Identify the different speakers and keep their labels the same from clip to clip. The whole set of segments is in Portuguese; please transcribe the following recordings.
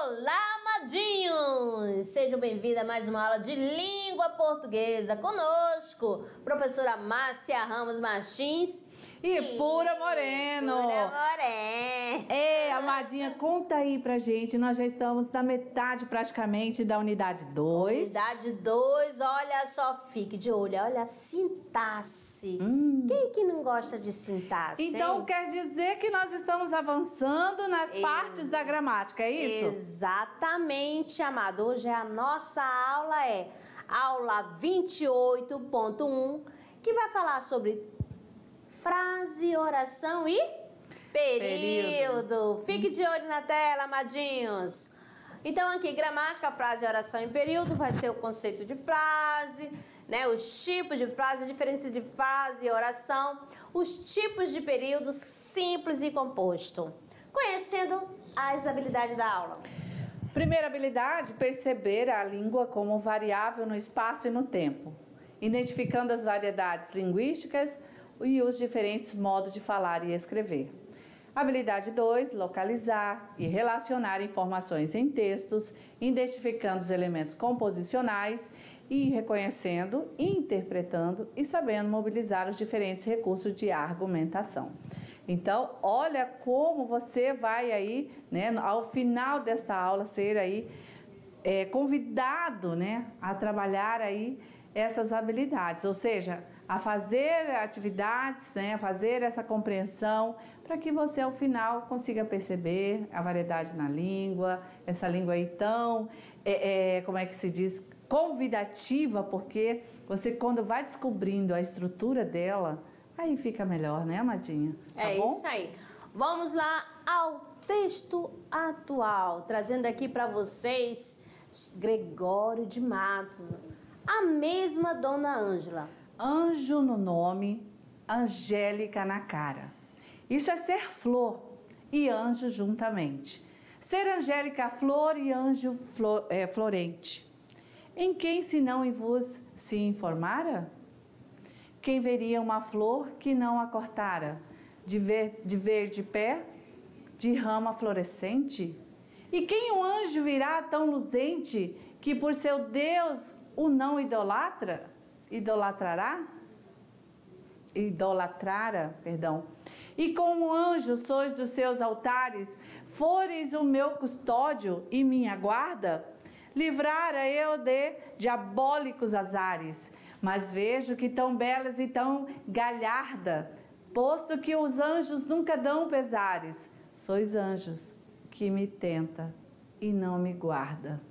Speaker 1: Olá, amadinhos! Sejam bem-vindos a mais uma aula de língua portuguesa conosco, professora Márcia Ramos Martins
Speaker 2: e Pura Moreno.
Speaker 1: Pura Moreno.
Speaker 2: Ei, amadinha, conta aí pra gente. Nós já estamos na metade praticamente da unidade 2.
Speaker 1: Unidade 2, olha só, fique de olho, olha a sintaxe. Quem que não gosta de sintaxe?
Speaker 2: Então
Speaker 1: hein?
Speaker 2: quer dizer que nós estamos avançando nas partes da gramática, é isso?
Speaker 1: Exatamente, amado. Hoje a nossa aula é aula 28.1, que vai falar sobre frase, oração e período. Fique de olho na tela, amadinhos. Então aqui, gramática, frase, oração e período, vai ser o conceito de frase, né? Os tipos de frase, a diferença de frase e oração, os tipos de períodos simples e composto. Conhecendo as habilidades da aula.
Speaker 2: Primeira habilidade, perceber a língua como variável no espaço e no tempo, identificando as variedades linguísticas e os diferentes modos de falar e escrever. Habilidade 2, localizar e relacionar informações em textos, identificando os elementos composicionais e reconhecendo, interpretando e sabendo mobilizar os diferentes recursos de argumentação. Então, olha como você vai aí, né, ao final desta aula, ser aí convidado, né, a trabalhar aí essas habilidades, ou seja, a fazer atividades, né, a fazer essa compreensão, para que você ao final consiga perceber a variedade na língua, essa língua aí tão, como é que se diz, convidativa, porque você quando vai descobrindo a estrutura dela, aí fica melhor, né, amadinha? Tá bom?
Speaker 1: Isso aí. Vamos lá ao texto atual, trazendo aqui para vocês Gregório de Matos, a mesma Dona Ângela.
Speaker 2: Anjo no nome, Angélica na cara. Isso é ser flor e anjo juntamente. Ser Angélica flor e anjo florente. Em quem senão em vos se informara? Quem veria uma flor que não a cortara, de ver de pé, de rama florescente? E quem um anjo virá tão luzente, que por seu Deus o não idolatrara, perdão. E como anjo sois dos seus altares, fores o meu custódio e minha guarda, livrara eu de diabólicos azares. Mas vejo que tão belas e tão galharda, posto que os anjos nunca dão pesares, sois anjos que me tenta e não me guarda.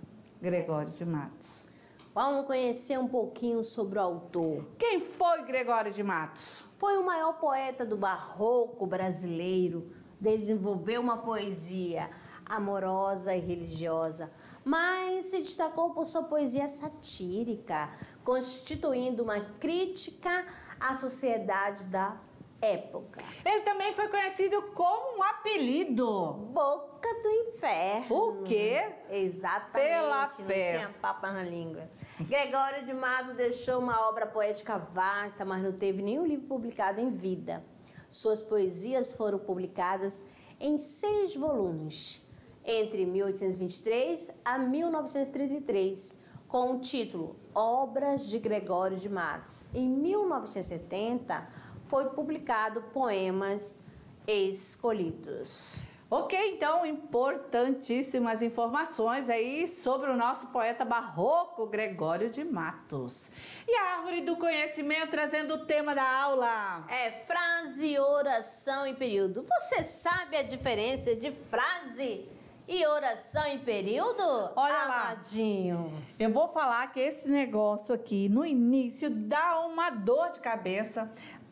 Speaker 2: Gregório de Matos.
Speaker 1: Vamos conhecer um pouquinho sobre o autor.
Speaker 2: Quem foi Gregório de Matos?
Speaker 1: Foi o maior poeta do barroco brasileiro, desenvolveu uma poesia amorosa e religiosa, mas se destacou por sua poesia satírica, constituindo uma crítica à sociedade da época.
Speaker 2: Ele também foi conhecido como um apelido.
Speaker 1: Boca do Inferno.
Speaker 2: O quê?
Speaker 1: Exatamente.
Speaker 2: Pela
Speaker 1: não
Speaker 2: fé.
Speaker 1: Tinha papas na língua. Gregório de Matos deixou uma obra poética vasta, mas não teve nenhum livro publicado em vida. Suas poesias foram publicadas em 6 volumes, entre 1823 a 1933, com o título Obras de Gregório de Matos. Em 1970, foi publicado Poemas Escolhidos.
Speaker 2: Ok, então, importantíssimas informações aí sobre o nosso poeta barroco Gregório de Matos. E a árvore do conhecimento trazendo o tema da aula.
Speaker 1: É frase, oração e período. Você sabe a diferença de frase e oração em período?
Speaker 2: Olha lá,
Speaker 1: amadinhos.
Speaker 2: Eu vou falar que esse negócio aqui no início dá uma dor de cabeça.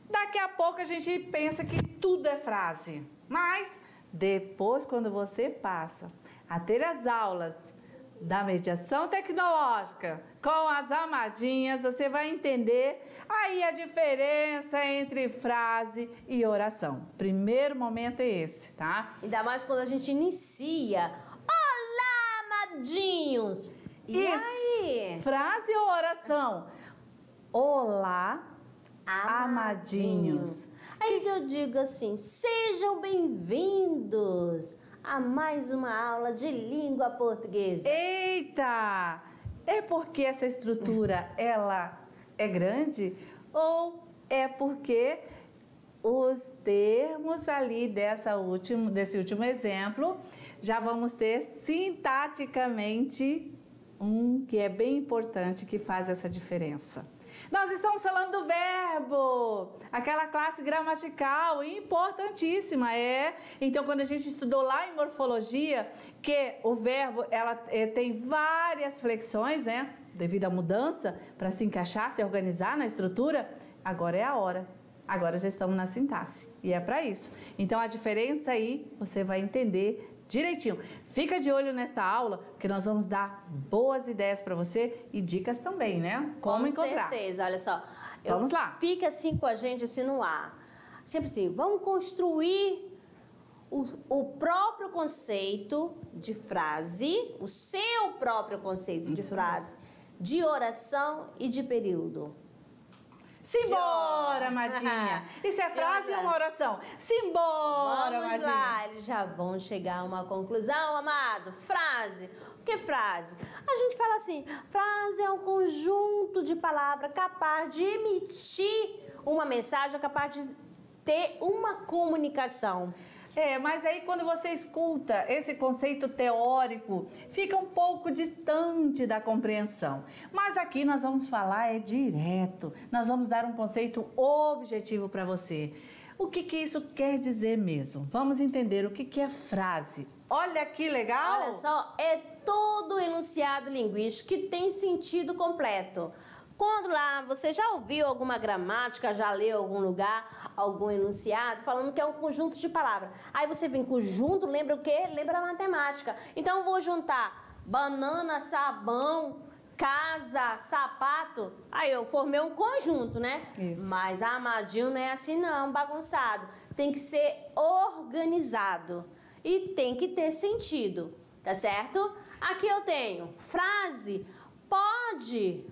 Speaker 2: Daqui a pouco a gente pensa que tudo é frase, mas depois, quando você passa a ter as aulas da mediação tecnológica com as amadinhas, você vai entender aí a diferença entre frase e oração. Primeiro momento é esse, tá?
Speaker 1: Ainda mais quando a gente inicia. Olá, amadinhos! E
Speaker 2: isso.
Speaker 1: aí?
Speaker 2: Frase ou oração? Olá, amadinhos.
Speaker 1: Aí que eu digo assim, sejam bem-vindos a mais uma aula de língua portuguesa.
Speaker 2: Eita! É porque essa estrutura, ela é grande ou é porque os termos ali desse último exemplo, já vamos ter sintaticamente um que é bem importante, que faz essa diferença. Nós estamos falando do verbo, aquela classe gramatical importantíssima, Então, quando a gente estudou lá em morfologia, que o verbo, ela tem várias flexões, né? Devido à mudança, para se encaixar, se organizar na estrutura, agora é a hora. Agora já estamos na sintaxe e é para isso. Então, a diferença aí você vai entender direitinho. Fica de olho nesta aula, que nós vamos dar boas ideias para você e dicas também, né? Como encontrar.
Speaker 1: Com certeza, olha só.
Speaker 2: Vamos lá.
Speaker 1: Fica assim com a gente, assim no ar. Sempre assim, vamos construir o próprio conceito de frase, o seu próprio conceito de frase, de oração e de período.
Speaker 2: Simbora, Madinha! Isso é frase ou uma oração? Simbora, Madinha!
Speaker 1: Vamos lá, eles já vão chegar a uma conclusão, amado. Frase. O que é frase? A gente fala assim, frase é um conjunto de palavras capaz de emitir uma mensagem, capaz de ter uma comunicação.
Speaker 2: Mas aí quando você escuta esse conceito teórico, fica um pouco distante da compreensão. Mas aqui nós vamos falar direto, nós vamos dar um conceito objetivo para você. O que isso quer dizer mesmo? Vamos entender o que é frase. Olha que legal!
Speaker 1: Olha só, é todo enunciado linguístico que tem sentido completo. Quando lá você já ouviu alguma gramática, já leu em algum lugar, algum enunciado, falando que é um conjunto de palavras. Aí você vem conjunto, lembra o quê? Lembra a matemática. Então eu vou juntar banana, sabão, casa, sapato. Aí eu formei um conjunto, né?
Speaker 2: Isso.
Speaker 1: Mas amadinho não é assim não, bagunçado. Tem que ser organizado e tem que ter sentido, tá certo? Aqui eu tenho frase, pode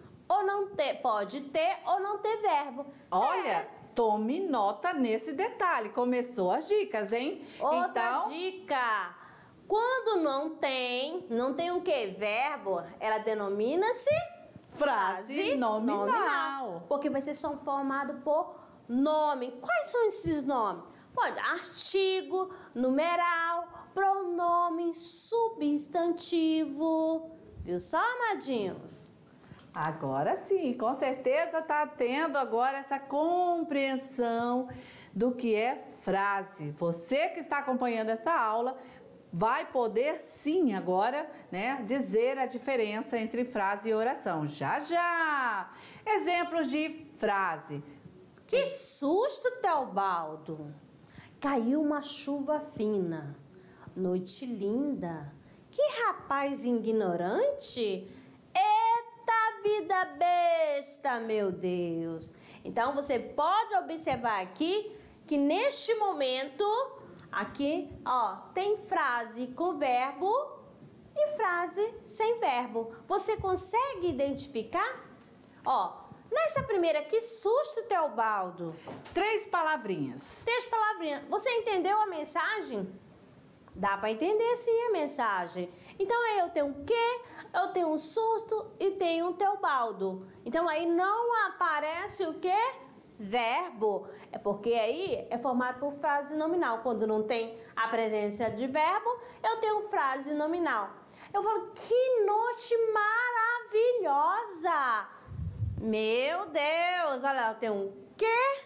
Speaker 1: ter ou não ter verbo.
Speaker 2: Olha, tome nota nesse detalhe. Começou as dicas, hein?
Speaker 1: Outra dica. Quando não tem o quê? Verbo, ela denomina-se
Speaker 2: frase nominal.
Speaker 1: Porque vai ser só formado por nome. Quais são esses nomes? Pode artigo, numeral, pronome, substantivo. Viu só, amadinhos?
Speaker 2: Agora sim, com certeza está tendo agora essa compreensão do que é frase. Você que está acompanhando esta aula vai poder sim agora, né, dizer a diferença entre frase e oração. Já, já! Exemplos de frase.
Speaker 1: Que susto, Teobaldo! Caiu uma chuva fina, noite linda. Que rapaz ignorante! Vida besta, meu Deus. Então, você pode observar aqui que neste momento, aqui, ó, tem frase com verbo e frase sem verbo. Você consegue identificar? Ó, nessa primeira, que susto, Teobaldo.
Speaker 2: 3 palavrinhas.
Speaker 1: 3 palavrinhas. Você entendeu a mensagem? Dá para entender sim a mensagem. Então, aí eu tenho o quê? Eu tenho um susto e tenho um Teobaldo. Então, aí não aparece o quê? Verbo. É porque aí é formado por frase nominal. Quando não tem a presença de verbo, eu tenho frase nominal. Eu falo, que noite maravilhosa! Meu Deus! Olha, eu tenho o quê?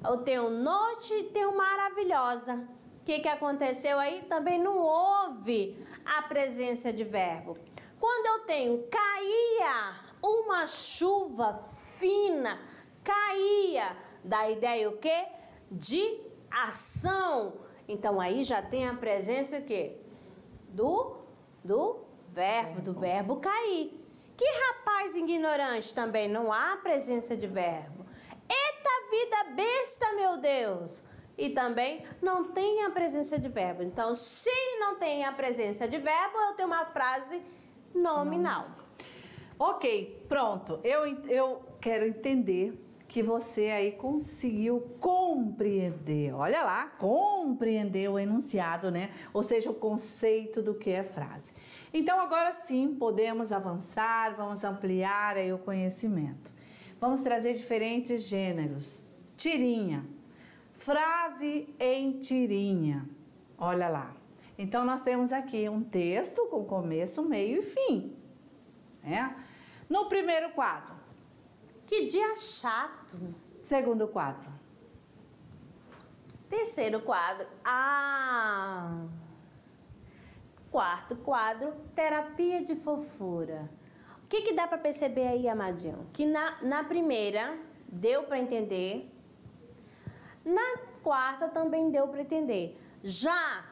Speaker 1: Eu tenho noite e tenho maravilhosa. O que aconteceu aí? Também não houve a presença de verbo. Quando eu tenho caía uma chuva fina, caía, dá ideia o quê? De ação. Então aí já tem a presença o quê? Do verbo cair. Que rapaz ignorante, também não há presença de verbo. Eita vida besta, meu Deus! E também não tem a presença de verbo. Então, se não tem a presença de verbo, eu tenho uma frase nominal.
Speaker 2: Ok, pronto. Eu quero entender que você aí conseguiu compreender. Olha lá, compreender o enunciado, né? Ou seja, o conceito do que é frase. Então, agora sim, podemos avançar, vamos ampliar aí o conhecimento. Vamos trazer diferentes gêneros. Tirinha. Frase em tirinha. Olha lá. Então, nós temos aqui um texto com começo, meio e fim. Né? No primeiro quadro.
Speaker 1: Que dia chato.
Speaker 2: Segundo quadro.
Speaker 1: Terceiro quadro. Quarto quadro, terapia de fofura. O que dá para perceber aí, amadinho? Que na primeira deu para entender. Na quarta também deu para entender. Já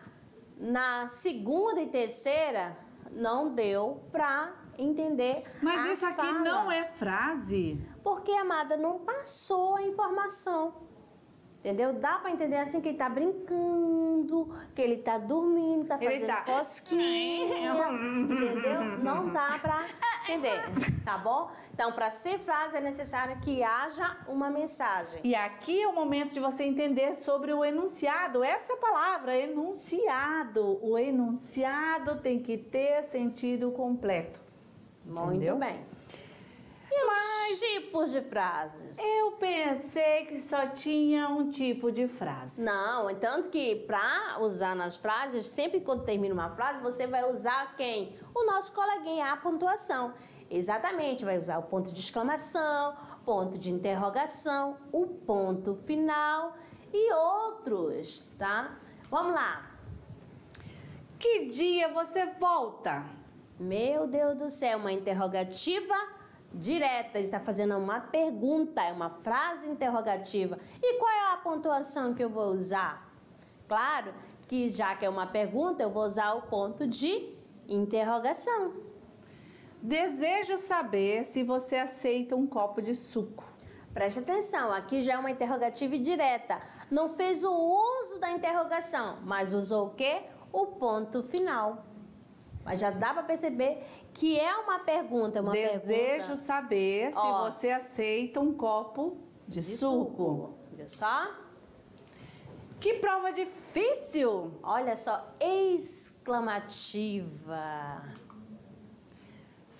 Speaker 1: na segunda e terceira não deu para entender.
Speaker 2: Mas isso aqui
Speaker 1: fala.
Speaker 2: não é frase.
Speaker 1: Porque a amada não passou a informação. Entendeu? Dá pra entender assim que ele tá brincando, que ele tá dormindo, tá fazendo cosquinha. Entendeu? Não dá pra entender, tá bom? Então, para ser frase é necessário que haja uma mensagem.
Speaker 2: E aqui é o momento de você entender sobre o enunciado. Essa palavra, enunciado. O enunciado tem que ter sentido completo.
Speaker 1: Muito
Speaker 2: Entendeu?
Speaker 1: bem. E os tipos de frases?
Speaker 2: Eu pensei que só tinha um tipo de frase.
Speaker 1: Não, tanto que para usar nas frases, sempre quando termina uma frase, você vai usar quem? O nosso coleguinha, a pontuação. Exatamente, vai usar o ponto de exclamação, ponto de interrogação, o ponto final e outros, tá? Vamos lá.
Speaker 2: Que dia você volta?
Speaker 1: Meu Deus do céu, uma interrogativa direta, ele está fazendo uma pergunta, é uma frase interrogativa. E qual é a pontuação que eu vou usar? Claro que já que é uma pergunta, eu vou usar o ponto de interrogação.
Speaker 2: Desejo saber se você aceita um copo de suco.
Speaker 1: Preste atenção, aqui já é uma interrogativa direta. Não fez o uso da interrogação, mas usou o quê? O ponto final. Mas já dá para perceber que é uma pergunta,
Speaker 2: Desejo saber se você aceita um copo de suco.
Speaker 1: Viu só?
Speaker 2: Que prova difícil!
Speaker 1: Olha só, exclamativa.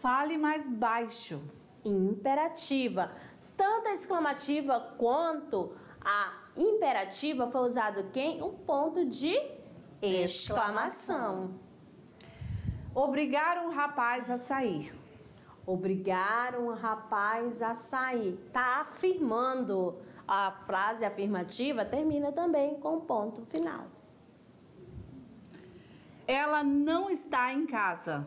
Speaker 2: Fale mais baixo.
Speaker 1: Imperativa. Tanto a exclamativa quanto a imperativa foi usado quem? Um ponto de exclamação.
Speaker 2: Obrigar um rapaz a sair.
Speaker 1: Obrigar um rapaz a sair. Tá afirmando. A frase afirmativa termina também com ponto final.
Speaker 2: Ela não está em casa.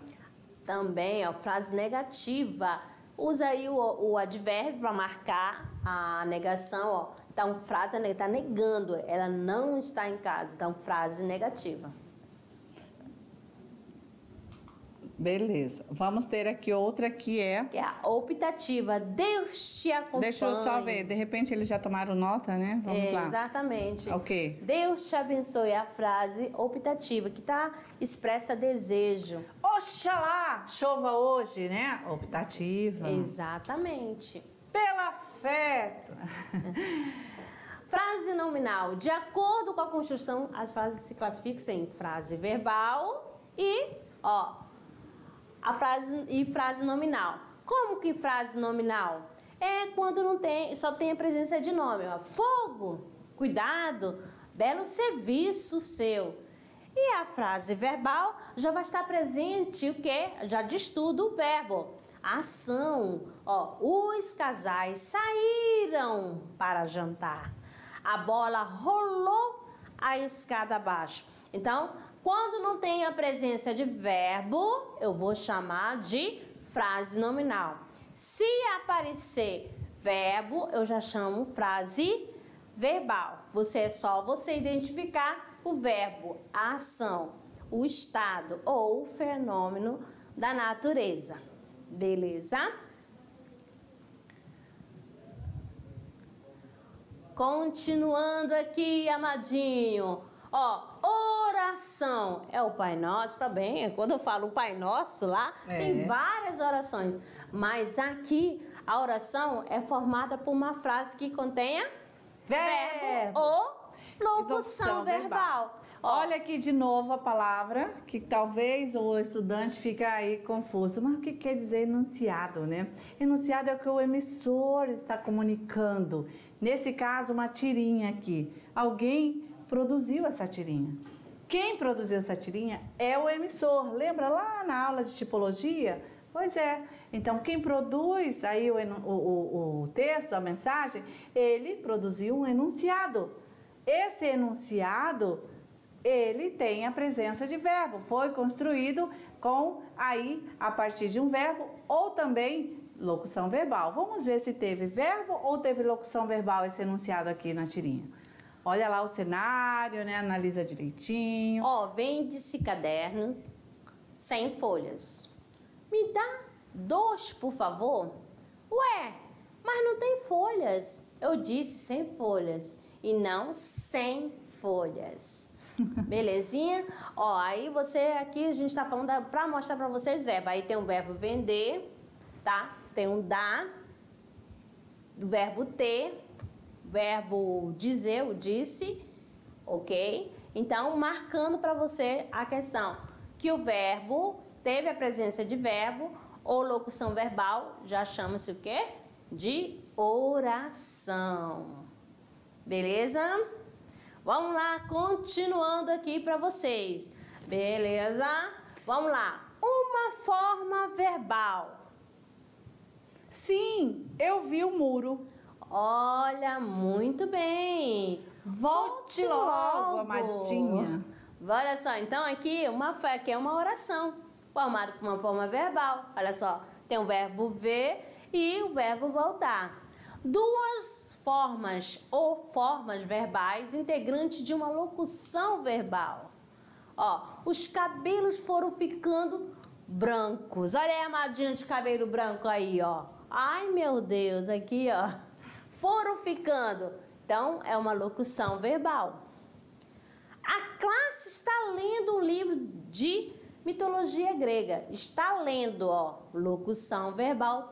Speaker 1: Também, ó, frase negativa. Usa aí o advérbio para marcar a negação, ó. Então, frase está negando. Ela não está em casa. Então, frase negativa.
Speaker 2: Beleza. Vamos ter aqui outra que é
Speaker 1: a optativa. Deus te acompanhe.
Speaker 2: Deixa eu só ver. De repente eles já tomaram nota, né? Vamos lá.
Speaker 1: Exatamente.
Speaker 2: Ok.
Speaker 1: Deus te abençoe. A frase optativa que expressa desejo.
Speaker 2: Oxalá chova hoje, né? Optativa.
Speaker 1: Exatamente.
Speaker 2: Pela fé.
Speaker 1: Frase nominal. De acordo com a construção, as frases se classificam em frase verbal e, frase nominal. Como que frase nominal? É quando só tem a presença de nome. Ó. Fogo, cuidado, belo serviço seu. E a frase verbal já vai estar presente o quê? Já diz tudo o verbo. Ação. Os casais saíram para jantar. A bola rolou a escada abaixo. Então, quando não tem a presença de verbo, eu vou chamar de frase nominal. Se aparecer verbo, eu já chamo frase verbal. É só você identificar o verbo, a ação, o estado ou o fenômeno da natureza. Beleza? Continuando aqui, amadinho. Oração. É o Pai Nosso também. Quando eu falo o Pai Nosso lá, tem várias orações. Mas aqui a oração é formada por uma frase que contenha verbo ou locução verbal.
Speaker 2: Olha aqui de novo a palavra, que talvez o estudante fique aí confuso. Mas o que quer dizer enunciado, né? Enunciado é o que o emissor está comunicando. Nesse caso, uma tirinha aqui. Alguém produziu essa tirinha. Quem produziu essa tirinha é o emissor. Lembra lá na aula de tipologia? Pois é. Então, quem produz aí o texto, a mensagem, ele produziu um enunciado. Esse enunciado, ele tem a presença de verbo. Foi construído a partir de um verbo ou também locução verbal. Vamos ver se teve verbo ou teve locução verbal esse enunciado aqui na tirinha. Olha lá o cenário, né? Analisa direitinho.
Speaker 1: Vende-se cadernos sem folhas. Me dá 2, por favor? Ué, mas não tem folhas. Eu disse sem folhas e não 100 folhas. Belezinha? Aí aqui a gente está falando para mostrar para vocês verbo. Aí tem o verbo vender, tá? Tem um dar, o verbo ter, verbo dizer, o disse, ok? Então, marcando para você a questão que o verbo teve a presença de verbo ou locução verbal, já chama-se o quê? De oração. Beleza? Vamos lá, continuando aqui para vocês. Beleza? Vamos lá. Uma forma verbal.
Speaker 2: Sim, eu vi o muro.
Speaker 1: Olha, muito bem.
Speaker 2: Volte logo, amadinha.
Speaker 1: Olha só, então aqui é uma oração formada por uma forma verbal. Olha só, tem o verbo ver e o verbo voltar. 2 formas ou formas verbais integrantes de uma locução verbal. Os cabelos foram ficando brancos. Olha aí a amadinha de cabelo branco aí, ó. Ai, meu Deus, aqui, ó. Foram ficando. Então, é uma locução verbal. A classe está lendo um livro de mitologia grega. Está lendo, locução verbal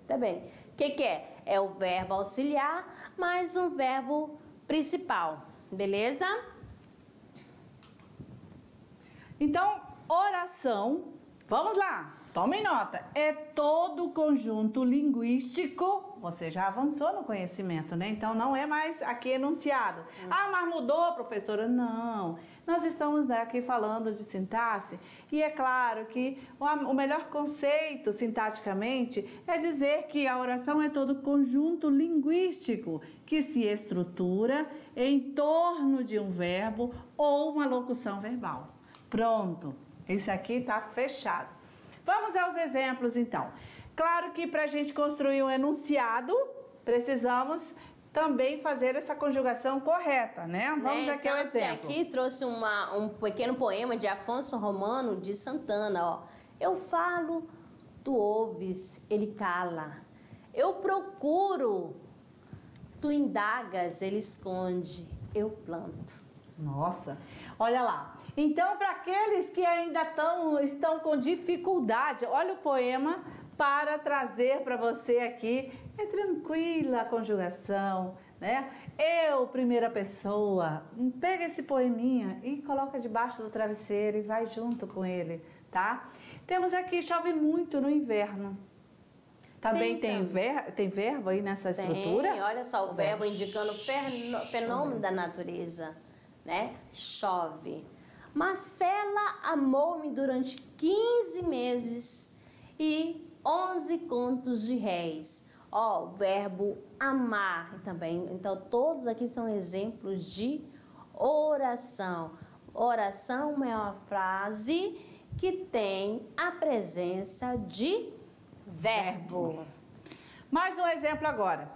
Speaker 1: também. O que é? É o verbo auxiliar mais um verbo principal. Beleza?
Speaker 2: Então, oração, vamos lá, tomem nota, é todo o conjunto linguístico, você já avançou no conhecimento, né? Então, não é mais aqui enunciado. Mas mudou, professora? Não, nós estamos aqui falando de sintaxe e é claro que o melhor conceito sintaticamente é dizer que a oração é todo conjunto linguístico que se estrutura em torno de um verbo ou uma locução verbal. Pronto, isso aqui está fechado. Vamos aos exemplos, então. Claro que para a gente construir um enunciado, precisamos também fazer essa conjugação correta, né? Vamos aqui ao exemplo.
Speaker 1: Aqui trouxe um pequeno poema de Afonso Romano de Santana, Eu falo, tu ouves, ele cala. Eu procuro, tu indagas, ele esconde, eu planto.
Speaker 2: Nossa, olha lá. Então, para aqueles que ainda estão com dificuldade, olha o poema para trazer para você aqui. É tranquila a conjugação, né? Eu, primeira pessoa, pega esse poeminha e coloca debaixo do travesseiro e vai junto com ele, tá? Temos aqui, chove muito no inverno. Também tem verbo aí nessa estrutura?
Speaker 1: Tem, olha só, o verbo indicando fenômeno da natureza, né? Chove. Marcela amou-me durante 15 meses e 11 contos de réis. O verbo amar também. Então, todos aqui são exemplos de oração. Oração é uma frase que tem a presença de verbo.
Speaker 2: Mais um exemplo agora.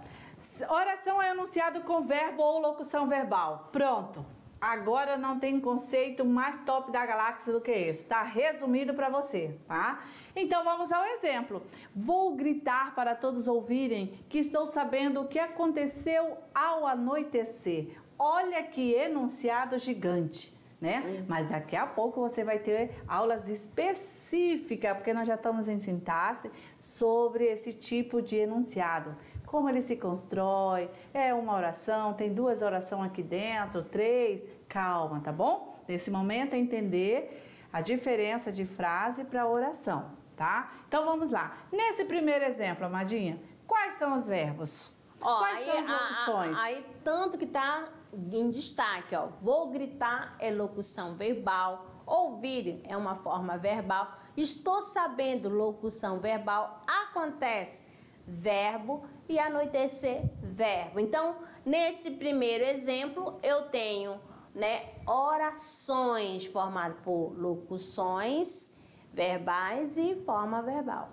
Speaker 2: Oração é enunciado com verbo ou locução verbal. Pronto. Agora não tem conceito mais top da galáxia do que esse. Está resumido para você, tá? Então vamos ao exemplo. Vou gritar para todos ouvirem que estou sabendo o que aconteceu ao anoitecer. Olha que enunciado gigante, né? Mas daqui a pouco você vai ter aulas específicas, porque nós já estamos em sintaxe, sobre esse tipo de enunciado. Como ele se constrói, é uma oração, tem 2 orações aqui dentro, 3, calma, tá bom? Nesse momento é entender a diferença de frase para oração, tá? Então vamos lá. Nesse primeiro exemplo, amadinha, quais são os verbos?
Speaker 1: Ó,
Speaker 2: quais são as locuções?
Speaker 1: Aí tanto que tá em destaque, ó. Vou gritar é locução verbal, ouvir é uma forma verbal, estou sabendo locução verbal, acontece verbo e anoitecer verbo. Então, nesse primeiro exemplo, eu tenho, né, orações formadas por locuções verbais e forma verbal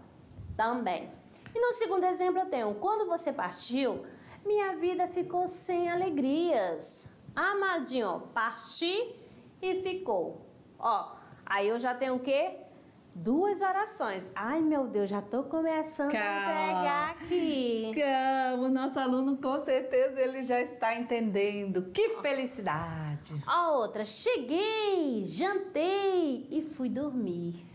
Speaker 1: também. E no segundo exemplo eu tenho, quando você partiu, minha vida ficou sem alegrias. Amadinho, parti e ficou. Ó, aí eu já tenho o quê? 2 orações. Ai, meu Deus, já tô começando a entregar aqui.
Speaker 2: Calma, o nosso aluno com certeza ele já está entendendo. Que felicidade!
Speaker 1: A outra, cheguei, jantei e fui dormir.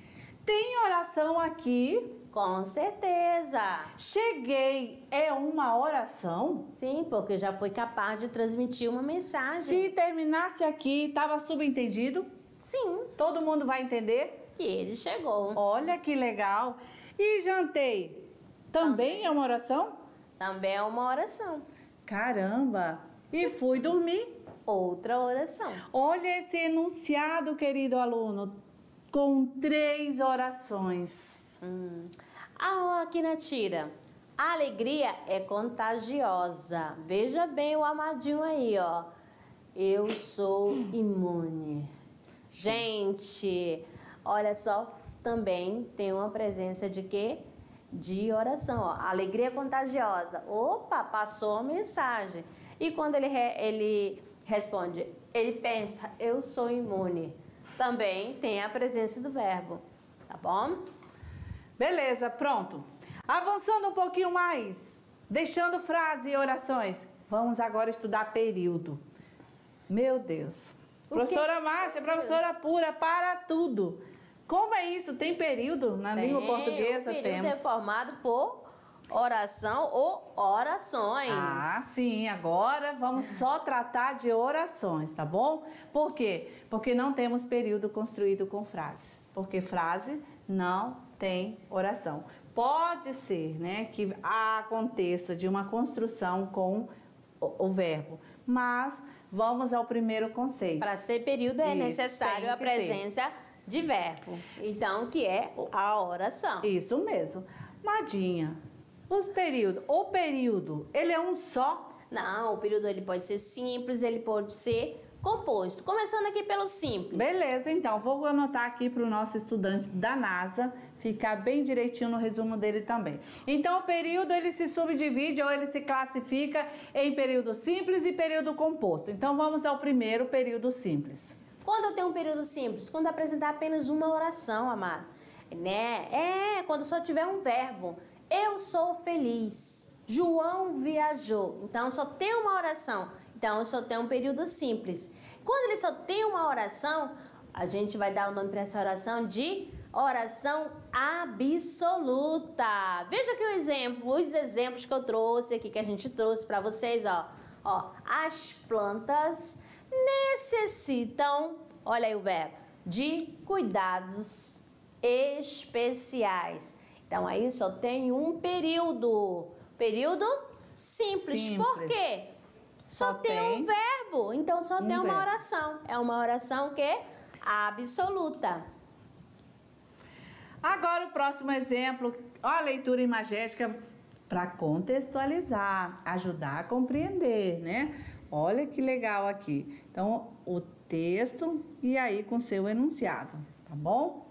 Speaker 2: Tem oração aqui.
Speaker 1: Com certeza.
Speaker 2: Cheguei é uma oração?
Speaker 1: Sim, porque já foi capaz de transmitir uma mensagem.
Speaker 2: Se terminasse aqui, estava subentendido?
Speaker 1: Sim,
Speaker 2: Todo mundo vai entender?
Speaker 1: que ele chegou.
Speaker 2: Olha que legal. E jantei? Também é uma oração?
Speaker 1: Também é uma oração.
Speaker 2: Caramba! E fui dormir?
Speaker 1: Outra oração.
Speaker 2: Olha esse enunciado, querido aluno, com 3 orações.
Speaker 1: Aqui na tira. A alegria é contagiosa. Veja bem o amadinho aí, ó. Eu sou imune. Gente, olha só, também tem uma presença de quê? De oração, ó. Alegria é contagiosa. Opa, passou a mensagem. E quando ele responde, ele pensa, eu sou imune. Também tem a presença do verbo, tá bom?
Speaker 2: Beleza, pronto. Avançando um pouquinho mais, deixando frase e orações. Vamos agora estudar período. Meu Deus. Professora Márcia, professora pura, para tudo. Como é isso? Tem período na língua portuguesa?
Speaker 1: O período
Speaker 2: Temos.
Speaker 1: é formado por oração ou orações.
Speaker 2: Ah, sim. Agora vamos só tratar de orações, tá bom? Por quê? Porque não temos período construído com frase. Porque frase não tem oração. Pode ser, né, que aconteça de uma construção com o verbo, mas vamos ao primeiro conceito.
Speaker 1: Para ser período é
Speaker 2: Isso,
Speaker 1: necessário
Speaker 2: tem
Speaker 1: a
Speaker 2: que
Speaker 1: presença de verbo. Então, que é a oração.
Speaker 2: Isso mesmo. Madinha, o período, ele é um só?
Speaker 1: Não, o período ele pode ser simples, ele pode ser composto. Começando aqui pelo simples.
Speaker 2: Beleza, então, vou anotar aqui para o nosso estudante da NASA ficar bem direitinho no resumo dele também. Então, o período, ele se subdivide ou ele se classifica em período simples e período composto. Então, vamos ao primeiro período simples.
Speaker 1: Quando eu tenho um período simples? Quando apresentar apenas uma oração, amado. Né? Quando só tiver um verbo. Eu sou feliz. João viajou. Então, só tem uma oração. Então, eu só tenho um período simples. Quando ele só tem uma oração, a gente vai dar o nome para essa oração de oração absoluta. Veja aqui o exemplo, os exemplos que eu trouxe aqui, que a gente trouxe para vocês, ó. As plantas necessitam, olha aí o verbo, de cuidados especiais. Então, aí só tem um período. Período simples. Por quê? Só tem um verbo, então só tem uma oração. É uma oração que é absoluta.
Speaker 2: Agora o próximo exemplo, a leitura imagética para contextualizar, ajudar a compreender, né? Olha que legal aqui. Então, o texto e aí com seu enunciado, tá bom?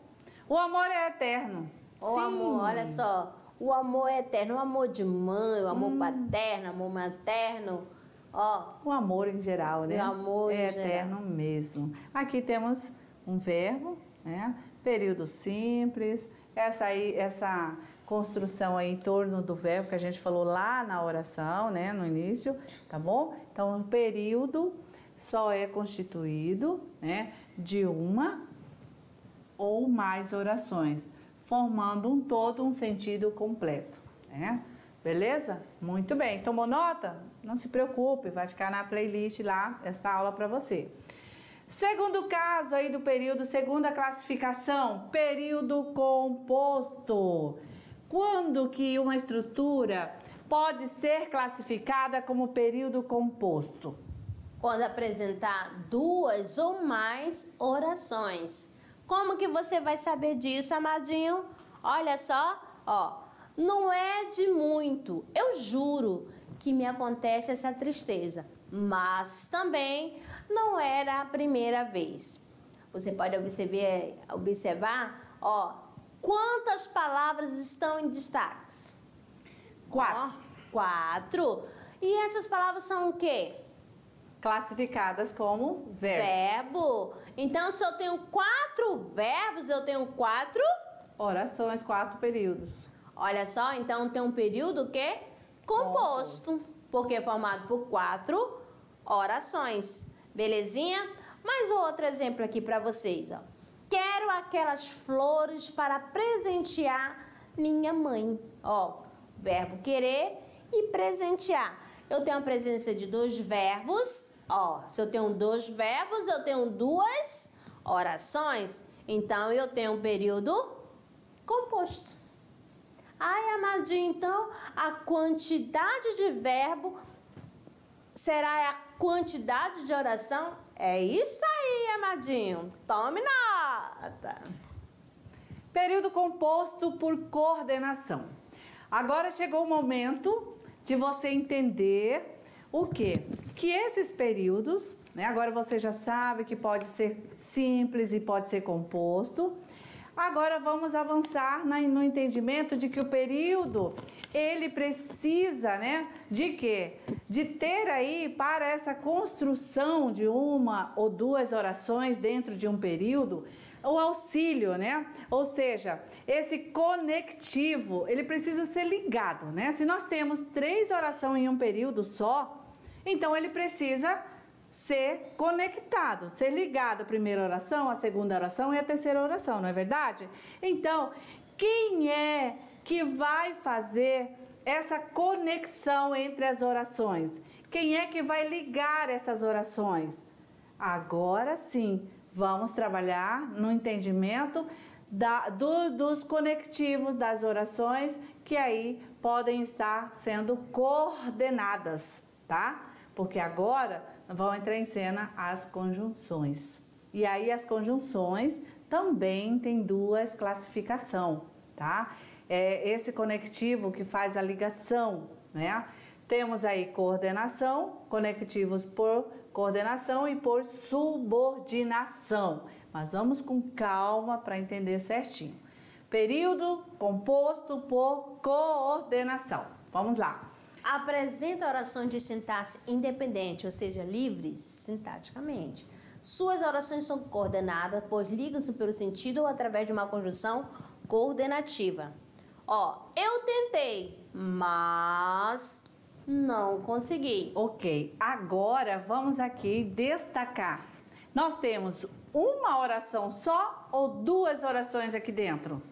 Speaker 2: O amor é eterno.
Speaker 1: O amor, olha só. O amor é eterno, o amor de mãe, o amor paterno, o amor materno. Ó,
Speaker 2: o amor em geral, né?
Speaker 1: O amor
Speaker 2: é
Speaker 1: em geral.
Speaker 2: eterno mesmo. Aqui temos um verbo, né? Período simples, essa construção aí em torno do verbo que a gente falou lá na oração, né? No início, tá bom? Então, o período só é constituído, né? De uma ou mais orações. formando um todo, um sentido completo, né? Beleza? Muito bem. Tomou nota? Não se preocupe, vai ficar na playlist lá esta aula para você. Segundo caso aí do período, segunda classificação, período composto. Quando que uma estrutura pode ser classificada como período composto?
Speaker 1: Quando apresentar duas ou mais orações. Como que você vai saber disso, amadinho? Olha só, ó, não é de muito, eu juro que me acontece essa tristeza, mas também não era a primeira vez. Você pode observar, ó, quantas palavras estão em destaques?
Speaker 2: 4.
Speaker 1: 4. E essas palavras são o quê?
Speaker 2: Classificadas como verbo.
Speaker 1: Verbo. Então, se eu tenho 4 verbos, eu tenho 4
Speaker 2: orações, 4 períodos.
Speaker 1: Olha só, então tem um período o quê? Composto. Porque é formado por 4 orações. Belezinha? Mais outro exemplo aqui para vocês, ó. Quero aquelas flores para presentear minha mãe. Ó, verbo querer e presentear. Eu tenho a presença de 2 verbos. Ó, se eu tenho 2 verbos, eu tenho 2 orações. Então, eu tenho um período composto. Ai, amadinho, então, a quantidade de verbo será a quantidade de oração? É isso aí, amadinho. Tome nota.
Speaker 2: Período composto por coordenação. Agora chegou o momento de você entender o quê? Que esses períodos, né, agora você já sabe que pode ser simples e pode ser composto. Agora vamos avançar no entendimento de que o período, ele precisa, né, de quê? De ter aí, para essa construção de 1 ou 2 orações dentro de um período, o auxílio, né? Ou seja, esse conectivo, ele precisa ser ligado, né? Se nós temos 3 orações em um período só, então ele precisa ser conectado, ser ligado a primeira oração, a segunda oração e a terceira oração, não é verdade? Então, quem é que vai fazer essa conexão entre as orações? Quem é que vai ligar essas orações? Agora sim, vamos trabalhar no entendimento dos conectivos das orações que aí podem estar sendo coordenadas, tá? Porque agora vão entrar em cena as conjunções. E aí as conjunções também tem 2 classificações, tá? Esse conectivo que faz a ligação, né? Temos aí coordenação, conectivos por coordenação e por subordinação. Mas vamos com calma para entender certinho. Período composto por coordenação. Vamos lá.
Speaker 1: Apresenta orações de sintaxe independente, ou seja, livres sintaticamente. Suas orações são coordenadas, pois ligam-se pelo sentido ou através de uma conjunção coordenativa. Ó, eu tentei, mas não consegui.
Speaker 2: Ok, agora vamos aqui destacar. Nós temos uma oração só ou 2 orações aqui dentro?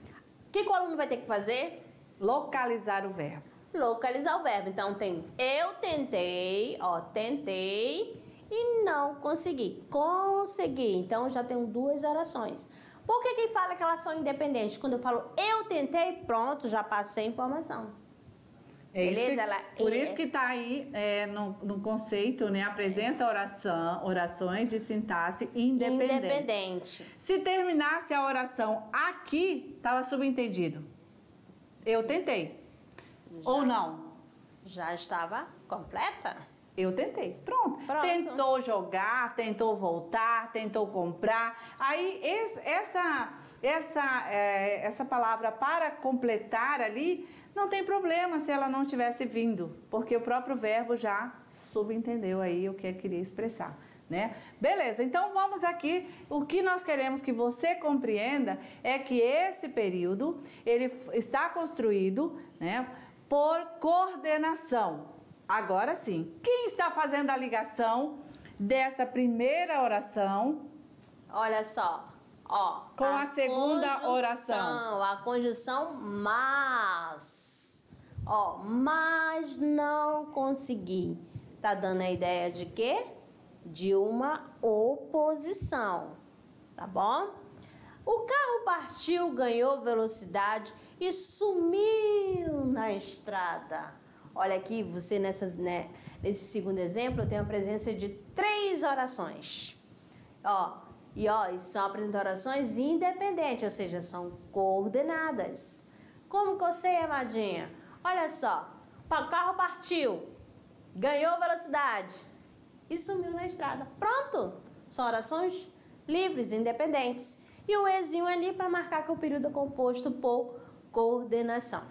Speaker 1: O que o aluno vai ter que fazer?
Speaker 2: Localizar o verbo.
Speaker 1: Localizar o verbo. Então, tem eu tentei, ó, tentei e não consegui. Consegui. Então, já tenho 2 orações. Por que quem fala que elas são independentes? Quando eu falo eu tentei, pronto, já passei a informação. Beleza?
Speaker 2: Por isso que está aí no conceito, né? Apresenta orações de sintaxe independente. Se terminasse a oração aqui, estava subentendido. Eu tentei. Ou não?
Speaker 1: Já estava completa?
Speaker 2: Eu tentei. Pronto. Tentou jogar, tentou voltar, tentou comprar. Aí essa palavra para completar ali, não tem problema se ela não tivesse vindo, porque o próprio verbo já subentendeu aí o que queria expressar, né? Beleza, então vamos aqui, o que nós queremos que você compreenda é que esse período, ele está construído, né, por coordenação. Agora sim, quem está fazendo a ligação dessa primeira oração?
Speaker 1: Olha só, Ó,
Speaker 2: Com a segunda oração.
Speaker 1: A conjunção mas. Ó, mas não consegui. Tá dando a ideia de quê? De uma oposição, tá bom? O carro partiu, ganhou velocidade e sumiu na estrada. Olha aqui, você nesse segundo exemplo, eu tenho a presença de 3 orações. Isso são orações independentes, ou seja, são coordenadas. Como que eu sei, amadinha? Olha só, o carro partiu, ganhou velocidade e sumiu na estrada. Pronto! São orações livres, independentes. E o ezinho ali para marcar que o período é composto por coordenação.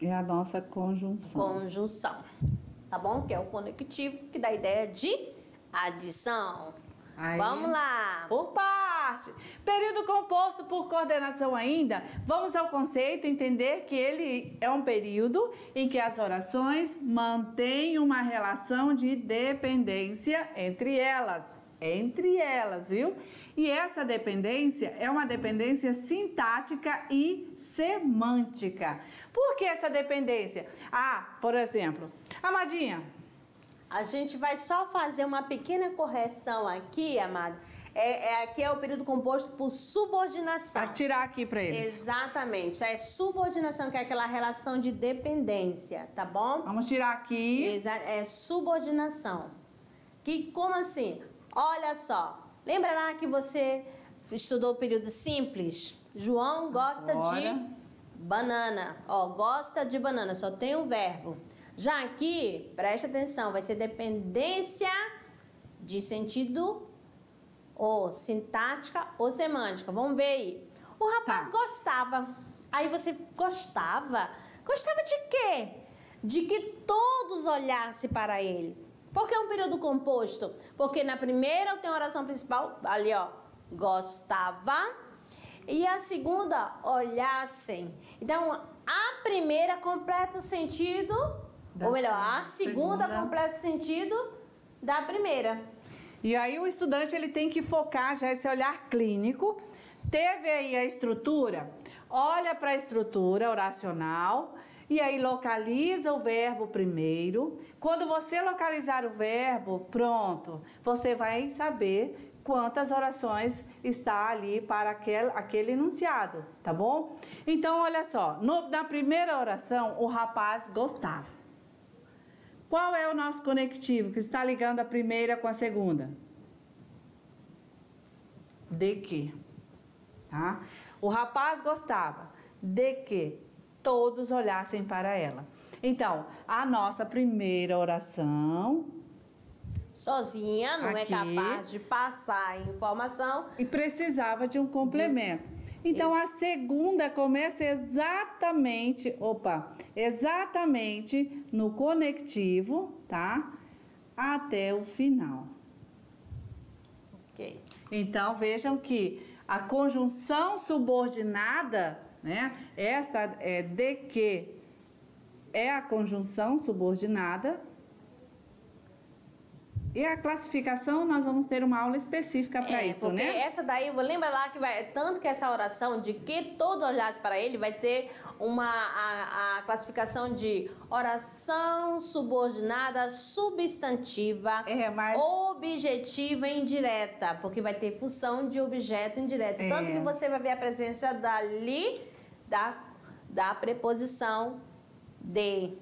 Speaker 2: É a nossa conjunção.
Speaker 1: Conjunção. Tá bom? Que é o conectivo, que dá a ideia de adição.
Speaker 2: Aí,
Speaker 1: vamos lá.
Speaker 2: Por parte. Período composto por coordenação ainda. Vamos ao conceito, entender que ele é um período em que as orações mantêm uma relação de dependência entre elas. Entre elas, viu? E essa dependência é uma dependência sintática e semântica. Por que essa dependência? Por exemplo, amadinha,
Speaker 1: a gente vai só fazer uma pequena correção aqui, amado. Aqui é o período composto por subordinação.
Speaker 2: Para tirar aqui para eles.
Speaker 1: Exatamente. É subordinação, que é aquela relação de dependência, tá bom?
Speaker 2: Vamos tirar aqui.
Speaker 1: É subordinação. Que, como assim? Olha só. Lembra lá que você estudou o período simples? João gosta de banana. Gosta de banana, só tem um verbo. Já aqui, preste atenção, vai ser dependência de sentido ou sintática ou semântica. Vamos ver aí. O rapaz gostava. Aí você gostava? Gostava de quê? De que todos olhassem para ele. Por que é um período composto? Porque na primeira eu tenho a oração principal, ali gostava. E a segunda, olhassem. Então, a primeira completa o sentido, ou melhor, a segunda completa o sentido da primeira.
Speaker 2: E aí o estudante ele tem que focar já esse olhar clínico. Teve aí a estrutura, olha para a estrutura oracional e aí localiza o verbo primeiro. Quando você localizar o verbo, pronto, você vai saber quantas orações está ali para aquele enunciado, tá bom? Então, olha só, na primeira oração, o rapaz gostava. Qual é o nosso conectivo que está ligando a primeira com a segunda? De que? Tá? O rapaz gostava de que todos olhassem para ela. Então, a nossa primeira oração...
Speaker 1: sozinha, não é capaz de passar a informação.
Speaker 2: E precisava de um complemento. Então, a segunda começa exatamente no conectivo, tá? Até o final.
Speaker 1: Ok.
Speaker 2: Então, vejam que a conjunção subordinada, né? Esta é de que é a conjunção subordinada. E a classificação, nós vamos ter uma aula específica para isso,
Speaker 1: porque
Speaker 2: né?
Speaker 1: Essa daí, lembra lá que tanto que essa oração de que todo olhasse para ele vai ter a classificação de oração subordinada substantiva, objetiva e indireta, porque vai ter função de objeto indireto. Tanto que você vai ver a presença dali da preposição de,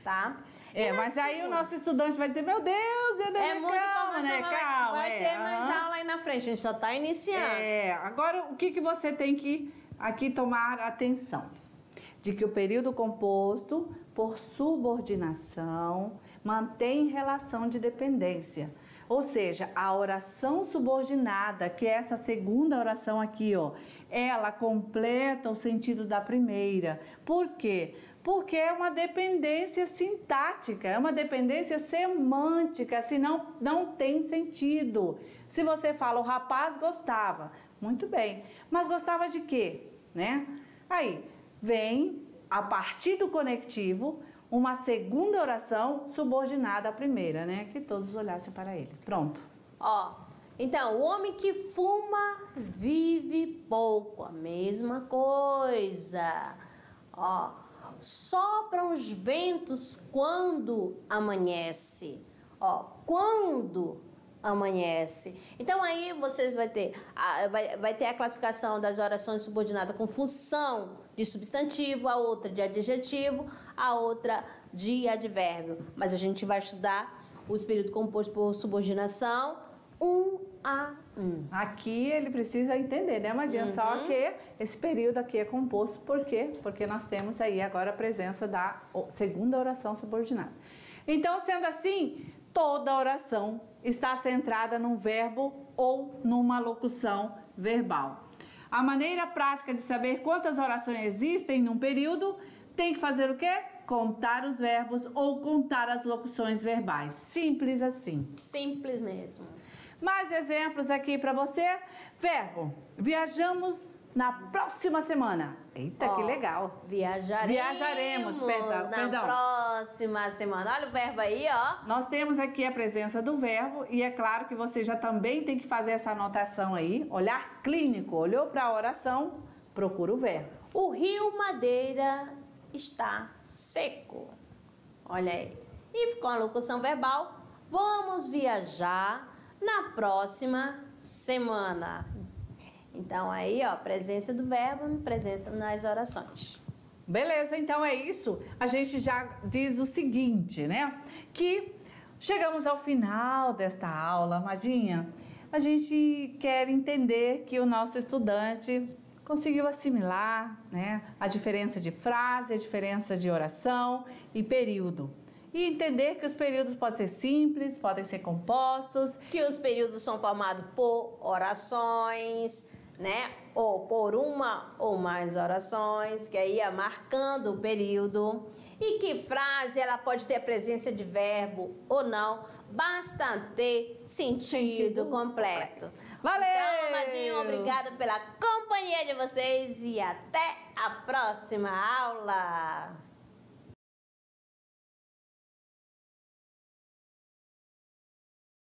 Speaker 1: tá?
Speaker 2: Mas aí o nosso estudante vai dizer, meu Deus, calma, né? Calma.
Speaker 1: Vai ter mais aula aí na frente, a gente só está iniciando.
Speaker 2: Agora o que você tem que aqui tomar atenção? De que o período composto por subordinação mantém relação de dependência. Ou seja, a oração subordinada, que é essa segunda oração aqui, ela completa o sentido da primeira. Por quê? Porque é uma dependência sintática, é uma dependência semântica, senão não tem sentido. Se você fala, o rapaz gostava, muito bem, mas gostava de quê? Né? Aí vem, a partir do conectivo, uma segunda oração subordinada à primeira, né? Que todos olhassem para ele. Pronto.
Speaker 1: Então, o homem que fuma vive pouco, a mesma coisa. Ó, sopram os ventos quando amanhece. Ó, quando amanhece. Então, aí vocês vai ter a classificação das orações subordinadas com função de substantivo, a outra de adjetivo, a outra de advérbio. Mas a gente vai estudar os períodos compostos por subordinação, 1 a 1.
Speaker 2: Aqui ele precisa entender, né, Amadinha? Só que esse período aqui é composto por quê? Porque nós temos aí agora a presença da segunda oração subordinada. Então, sendo assim, toda oração está centrada num verbo ou numa locução verbal. A maneira prática de saber quantas orações existem num período tem que fazer o quê? Contar os verbos ou contar as locuções verbais. Simples assim.
Speaker 1: Simples mesmo.
Speaker 2: Mais exemplos aqui para você. Verbo. Viajamos na próxima semana. Eita, que legal.
Speaker 1: Viajaremos,
Speaker 2: perdão.
Speaker 1: Próxima semana. Olha o verbo aí, ó.
Speaker 2: Nós temos aqui a presença do verbo e é claro que você já também tem que fazer essa anotação aí. Olhar clínico. Olhou para a oração, procura o verbo.
Speaker 1: O rio Madeira está seco. Olha aí. E com a locução verbal, vamos viajar na próxima semana. Então aí, ó, presença do verbo, presença nas orações.
Speaker 2: Beleza, então é isso. A gente já diz o seguinte, né? Que chegamos ao final desta aula, Amadinha. A gente quer entender que o nosso estudante conseguiu assimilar, né, a diferença de frase, a diferença de oração e período. E entender que os períodos podem ser simples, podem ser compostos.
Speaker 1: Que os períodos são formados por orações, né? Ou por uma ou mais orações, que aí é marcando o período. E que frase ela pode ter a presença de verbo ou não, basta ter sentido completo.
Speaker 2: Valeu!
Speaker 1: Então, Amadinho, obrigada pela companhia de vocês e até a próxima aula!